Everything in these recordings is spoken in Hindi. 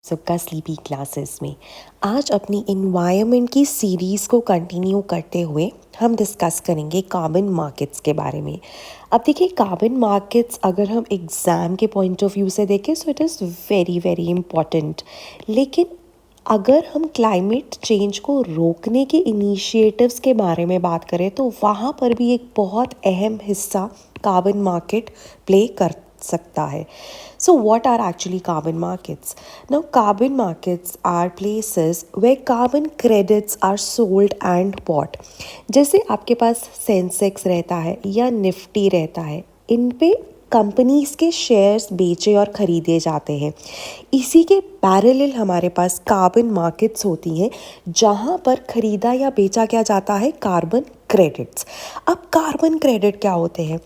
सबका स्लीपी क्लासेस में आज अपनी इन्वायरमेंट की सीरीज़ को कंटिन्यू करते हुए हम डिस्कस करेंगे कार्बन मार्केट्स के बारे में। अब देखिए, कार्बन मार्केट्स अगर हम एग्ज़ाम के पॉइंट ऑफ व्यू से देखें so it is very very important. लेकिन अगर हम क्लाइमेट चेंज को रोकने के इनिशिएटिव्स के बारे में बात करें तो वहाँ पर भी एक बहुत अहम हिस्सा कार्बन मार्केट प्ले कर सकता है। So what are actually carbon markets? Now carbon markets are places where carbon credits are sold and bought. जैसे आपके पास सेंसेक्स रहता है या निफ्टी रहता है, इन पे कंपनीज के शेयर्स बेचे और ख़रीदे जाते हैं। इसी के पैरेलल हमारे पास कार्बन मार्केट्स होती हैं जहाँ पर ख़रीदा या बेचा क्या जाता है कार्बन क्रेडिट्स। अब कार्बन क्रेडिट क्या होते हैं?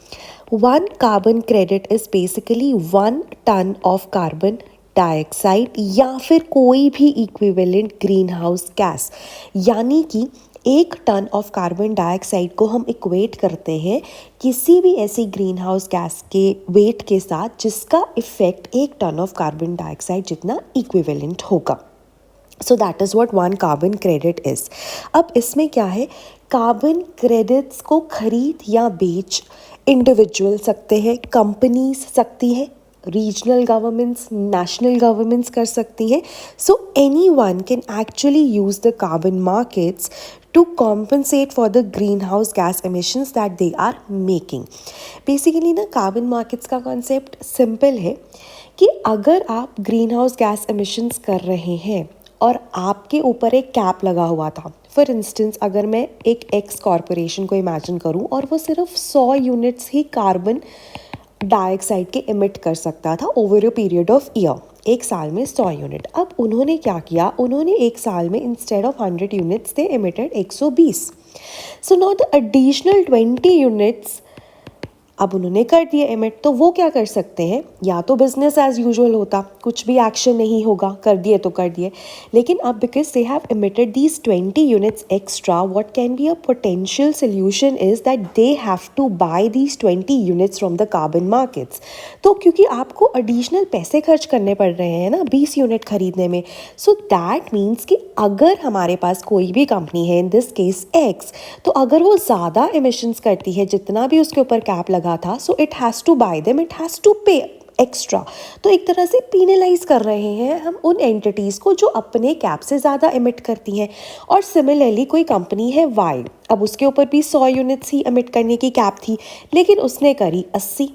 One carbon credit is basically 1 ton of carbon dioxide या फिर कोई भी इक्विवेलेंट ग्रीन हाउस गैस, यानी कि 1 टन ऑफ कार्बन डाइऑक्साइड को हम इक्वेट करते हैं किसी भी ऐसी ग्रीन हाउस गैस के वेट के साथ जिसका effect 1 ton of carbon dioxide जितना इक्विवेलेंट होगा। So that is what one carbon credit is. अब इसमें क्या है, कार्बन क्रेडिट्स को खरीद या बेच इंडिविजुअल सकते हैं, कंपनीज सकती हैं, रीजनल गवर्नमेंट्स, नेशनल गवर्नमेंट्स कर सकती हैं। So anyone can actually use the carbon markets to compensate for the greenhouse gas emissions that they are making. Basically ना कार्बन मार्केट्स का कॉन्सेप्ट सिंपल है कि अगर आप ग्रीन हाउस गैस एमिशंस कर रहे हैं और आपके ऊपर एक कैप लगा हुआ था, फॉर इंस्टेंस अगर मैं एक एक्स कॉरपोरेशन को इमेजिन करूं और वो सिर्फ 100 यूनिट्स ही कार्बन डाइऑक्साइड के इमिट कर सकता था over a period of year, एक साल में 100 यूनिट। अब उन्होंने क्या किया, उन्होंने एक साल में instead of 100 units they emitted 120। So now the additional 20 units अब उन्होंने कर दिए एमिट, तो वो क्या कर सकते हैं, या तो बिजनेस एज यूजुअल होता, कुछ भी एक्शन नहीं होगा, कर दिए तो कर दिए। लेकिन अब because they have emitted these 20 units extra, what can be a potential solution is that they have to buy these 20 units from the carbon markets. तो क्योंकि आपको एडिशनल पैसे खर्च करने पड़ रहे हैं ना 20 यूनिट खरीदने में, सो दैट मीन्स कि अगर हमारे पास कोई भी कंपनी है, इन दिस केस एक्स, तो अगर वो ज़्यादा एमिशंस करती है जितना भी उसके ऊपर कैप लगा था, so it has to buy them, it has to pay extra. तो एक तरह से पीनलाइज कर रहे हैं हम उन एंटिटीज़ को जो अपने कैप से ज़्यादा एमिट करती हैं। और सिमिलरली कोई कंपनी है वाई, अब उसके ऊपर भी 100 यूनिट्स ही एमिट करने की कैप थी, लेकिन उसने करी 80,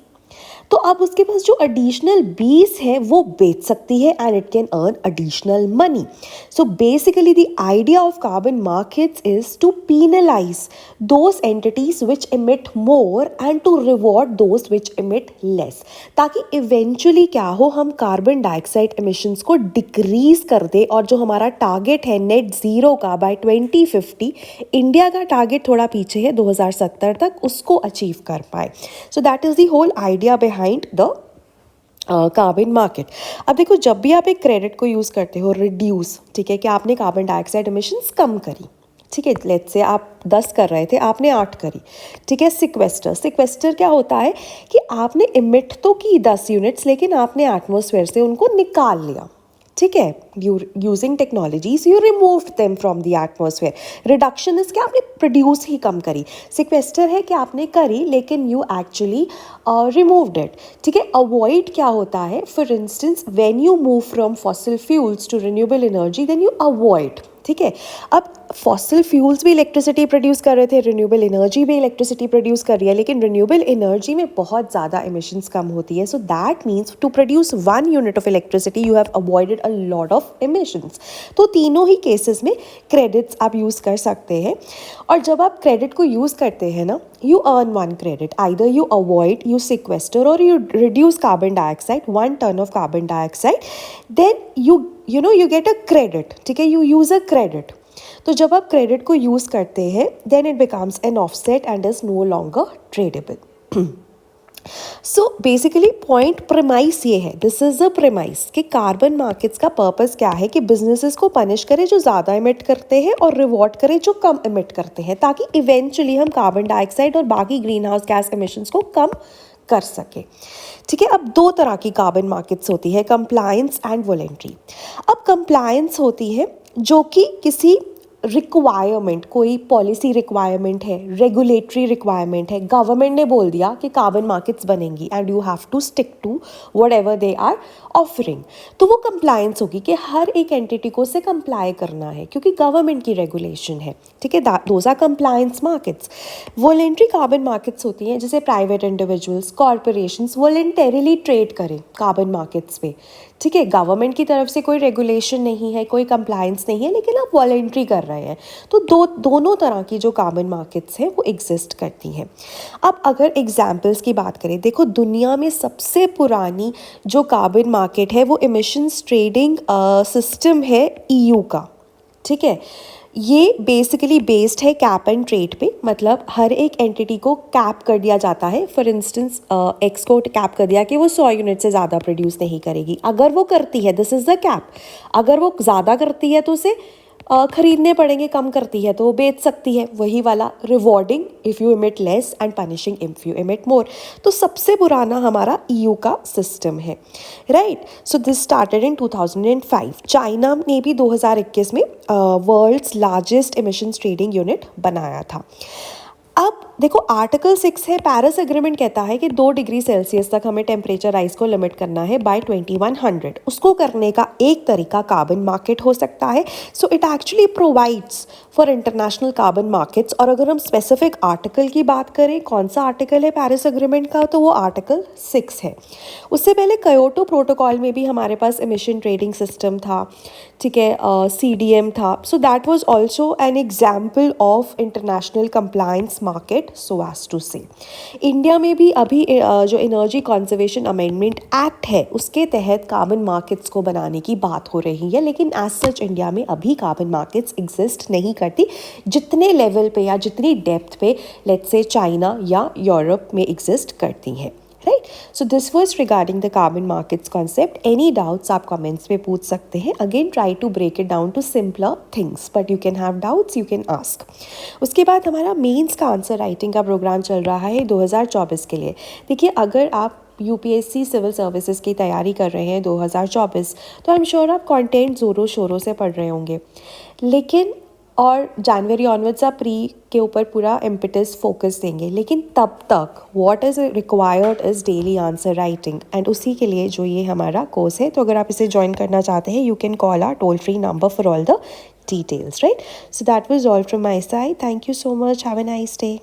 तो अब उसके पास जो एडिशनल 20 है वो बेच सकती है and it can earn additional money. So basically the idea of carbon markets is to penalise those entities which emit more and to reward those which emit less, ताकि इवेंचुअली क्या हो, हम कार्बन डाइऑक्साइड एमिशंस को डिक्रीज कर दे और जो हमारा टारगेट है नेट ज़ीरो का बाय 2050, इंडिया का टारगेट थोड़ा पीछे है 2070 तक, उसको अचीव कर पाए। So that is the whole idea behind the carbon market. अब देखो, जब भी आप एक क्रेडिट को यूज़ करते हो, रिड्यूस, ठीक है, कि आपने कार्बन डाइऑक्साइड एमिशंस कम करी, ठीक है, लेट्स से आप 10 कर रहे थे, आपने 8 करी, ठीक है। सिक्वेस्टर, सिक्वेस्टर क्या होता है कि आपने इमिट तो की 10 यूनिट्स, लेकिन आपने एटमॉस्फेयर से उनको निकाल लिया, ठीक है, using technologies you remove them from the atmosphere. Reduction is क्या, आपने प्रोड्यूस ही कम करी। सिक्वेस्टर है कि आपने करी लेकिन यू एक्चुअली रिमूव्ड इट, ठीक है। अवॉइड क्या होता है, for instance when you move from fossil fuels to renewable energy then you avoid, ठीक है। अब फॉसिल फ्यूल्स भी इलेक्ट्रिसिटी प्रोड्यूस कर रहे थे, रिन्यूएबल एनर्जी भी इलेक्ट्रिसिटी प्रोड्यूस कर रही है, लेकिन रिन्यूएबल एनर्जी में बहुत ज़्यादा एमिशंस कम होती है। So that means to produce 1 unit of electricity you have avoided a lot of emissions. तो तीनों ही केसेस में क्रेडिट्स आप यूज़ कर सकते हैं। और जब आप क्रेडिट को यूज़ करते हैं ना, you earn 1 credit, either you avoid, you sequester or you reduce carbon dioxide, 1 ton of carbon dioxide, then you get a credit, ठीक है, you use a credit। तो जब आप क्रेडिट को यूज़ करते हैं then it becomes an offset and is no longer tradable। So basically point premise ये है, दिस इज अ प्रेमाइस कि कार्बन मार्केट्स का पर्पस क्या है कि बिजनेसेस को पनिश करे जो ज़्यादा इमिट करते हैं और रिवॉर्ड करे जो कम इमिट करते हैं, ताकि इवेंचुअली हम कार्बन डाइऑक्साइड और बाकी ग्रीन हाउस गैस एमिशंस को कम कर सके। ठीक है, अब दो तरह की कार्बन मार्केट्स होती है, कंप्लायंस एंड वॉलेंट्री। अब कंप्लायंस होती है जो कि किसी रिक्वायरमेंट, कोई पॉलिसी रिक्वायरमेंट है, रेगुलेटरी रिक्वायरमेंट है, गवर्नमेंट ने बोल दिया कि कार्बन मार्केट्स बनेंगी and you have to stick to whatever they are offering, तो वो कंप्लायंस होगी कि हर एक एंटिटी को से कंप्लाई करना है क्योंकि गवर्नमेंट की रेगुलेशन है। ठीक है, those are compliance markets. Voluntary carbon markets होती हैं जैसे private individuals, corporations voluntarily trade करें कार्बन मार्केट्स पे। ठीक है, गवर्नमेंट की तरफ से कोई रेगुलेशन नहीं है, कोई कंप्लायंस नहीं है, लेकिन आप वॉलेंट्री कर रहे हैं, तो दोनों तरह की जो कार्बन मार्केट्स हैं वो एग्जिस्ट करती हैं। अब अगर एग्जाम्पल्स की बात करें, देखो दुनिया में सबसे पुरानी जो कार्बन मार्केट है वो इमिशंस ट्रेडिंग सिस्टम है ईयू का। ठीक है, ये बेसिकली बेस्ड है कैप एंड ट्रेड पे, मतलब हर एक एंटिटी को कैप कर दिया जाता है। फॉर इंस्टेंस एक्स को कैप कर दिया कि वो 100 यूनिट से ज़्यादा प्रोड्यूस नहीं करेगी। अगर वो करती है, दिस इज़ द कैप, अगर वो ज़्यादा करती है तो उसे खरीदने पड़ेंगे, कम करती है तो वो बेच सकती है। वही वाला rewarding if you emit less and punishing if you emit more. तो सबसे पुराना हमारा ईयू का सिस्टम है, right. So this started in 2005। China ने भी 2021 में world's largest emissions trading unit बनाया था। अब देखो आर्टिकल 6 है, पेरिस एग्रीमेंट कहता है कि 2 डिग्री सेल्सियस तक हमें टेम्परेचर राइज को लिमिट करना है बाय 2100। उसको करने का एक तरीका कार्बन मार्केट हो सकता है। So it actually provides for international carbon markets. और अगर हम स्पेसिफिक आर्टिकल की बात करें, कौन सा आर्टिकल है पेरिस एग्रीमेंट का, तो वो आर्टिकल 6 है। उससे पहले कयोटो प्रोटोकॉल में भी हमारे पास एमिशन ट्रेडिंग सिस्टम था। ठीक है, CDM था। So that was also an example of international compliance market, so as to say. India में भी अभी जो एनर्जी कंजर्वेशन अमेंडमेंट एक्ट है उसके तहत कार्बन मार्केट्स को बनाने की बात हो रही है, लेकिन एज सच इंडिया में अभी कार्बन मार्केट्स एग्जिस्ट नहीं करती जितने लेवल पे या जितनी डेप्थ पे लेट्स से चाइना या यूरोप में एग्जिस्ट करती हैं, right. So this was regarding the carbon markets concept. Any doubts आप कमेंट्स में पूछ सकते हैं। Again try to break it down to simpler things, but you can have doubts, you can ask. उसके बाद हमारा मेंस का आंसर राइटिंग का प्रोग्राम चल रहा है 2024 के लिए। देखिए, अगर आप UPSC सिविल सर्विसेज की तैयारी कर रहे हैं 2024, तो आई एम श्योर आप कंटेंट ज़ोरों शोरों से पढ़ रहे होंगे, लेकिन और जनवरी ऑनवर्ड्स आप प्री के ऊपर पूरा इम्पिटस फोकस देंगे, लेकिन तब तक what is required is daily answer writing. And उसी के लिए जो ये हमारा कोर्स है, तो अगर आप इसे ज्वाइन करना चाहते हैं, you can call our toll free number for all the details, right? So that was all from my side. Thank you so much. Have a nice day.